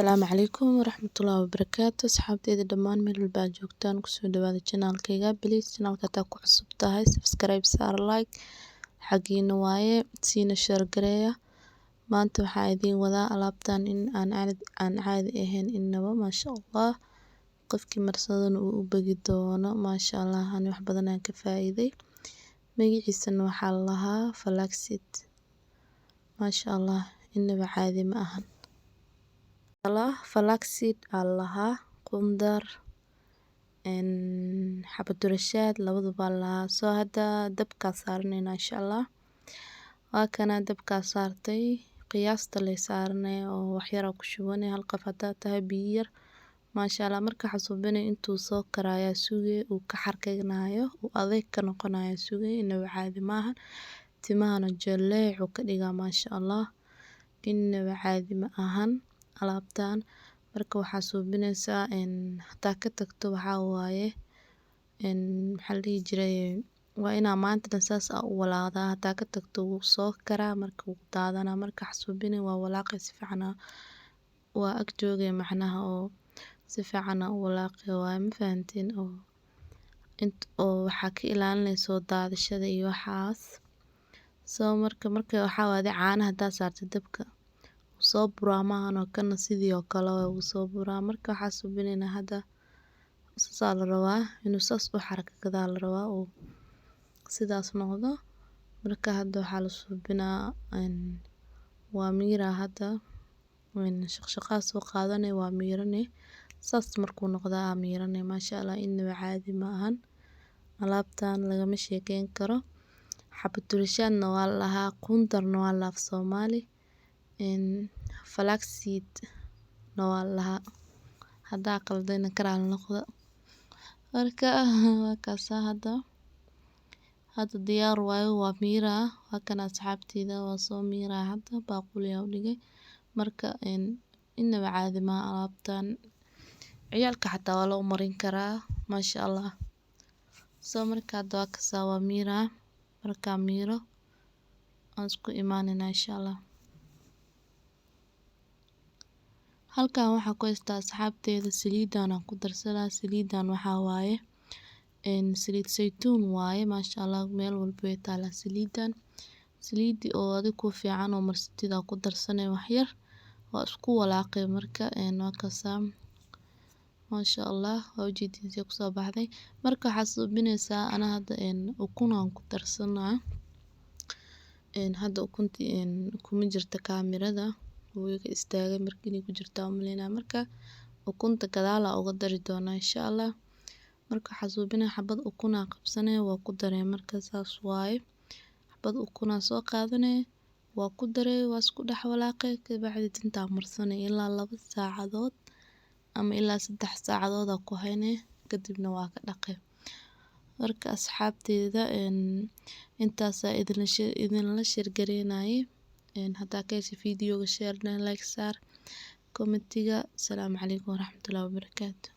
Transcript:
Asalaamu calaykum waraxmatullaahi wabarakaatu asxaabteyda dhammaan meel walba aad joogtaan kusoo dhawaada channelkayga please channelka hadaa ku cusub tahay subscribe saar like xagiina waaye siina share gareeya maanta waxaa idiin wadaa alaabtan in aan caadi ahayn inaba maasha Allah qofkii marsadana uu u bagi doono maasha Allah ani wax badan aan ka faa'iiday magaciisana waxaa la lahaa flaxseed maasha Allah inaba caadi ma ahan flaxseed allaha qundar xabadurashaad labaduba lahaa soo hada dabka saarnayna insha Allah waa kana dabka saartay qiyaasta la saarnay oo wax yar ku shubanay hal qaf hada tahay biyo yar maasha Allah marka xasuubinay intuu soo karaya sugay uu ka xarkaynayo uu adeeg ka noqonayo sugay inaba caadi maaha timahana jaleec uu ka dhigaa maasha Allah inaba caadi ma ahan alaabtan marka waxaa suubinaysaa hadaa ka tagto waxaa waaye maxaa la dhihi jiray waa inaa maanta saas u walaaqdaa hadaa ka tagto wuu soo karaa marka wuu daadanaa marka xasuubinay waa walaaqay si fiican waa ag joogay macnaha oo si fiican u walaaqay waa ma fahantiin oo waxaa ka ilaalinayso daadashada iyo waxaas soo marka waxaa waaye caanaha hadaa saarto dabka soo buraa maahan oo kana sidii oo kale uu soo buraa marka waxaa suubinayna hada saas la rabaa inuu saas u xarkadaa la rabaa oo sidaas noqdo marka hada waxaa la suubinaa waa miira hada shaqshaqaa soo qaadanay waa miiranay saas markuu noqdo miiranay maasha Allah inaba caadi ma ahan alaabtan lagama sheekeyn karo xabadurashaadna waa la lahaa qundarna waa la af Soomaali flaxseed waa la lahaa hadaa qaldayna ka raali noqdo marka waa kaas hada diyaar waaye waa miira waa kana asxaabteyda waa soo miira hada baaquli u dhigay marka inaba caadi ma alaabtan ciyaalka xataa waa loo marin karaa maasha Allah soo marka hada waa kaas waa miira marka miiro aan isku imaanayna insha Allah halkan waxaa ku haystaa asxaabteyda saliidan aan ku darsadaa saliidan waxaa waaye saliid saytuun waaye maasha Allah meel walba way taalaa saliidan saliidi oo adiga ku fiican oo marsatida ku darsanay wax yar waa isku walaaqay marka waa kaas maasha Allah waa ujeedinaysa ku soo baxday marka waxaa suubinaysaa ana hada ukun aan ku darsanaa hada ukuntii kuma jirto kaamirada wiiga istaagay markii ku jirta umaleynaa marka ukunta gadaal uga dari doona insha Allah marka xasuubinay xabad ukun aan qabsanay waa ku daray marka saas waaye xabad ukun aan soo qaadanay waa ku daray waa isku dhex walaaqay kabacdi tinta marsanay ilaa 2 saacadood ama ilaa 3 saacadood ku haynay kadibna waa ka dhaqay marka asxaabteyda intaas idin la share gareynay hadaa ka heshay video share like saar commentiga assalaamu calaykum waraxmatullaahi wabarakaatu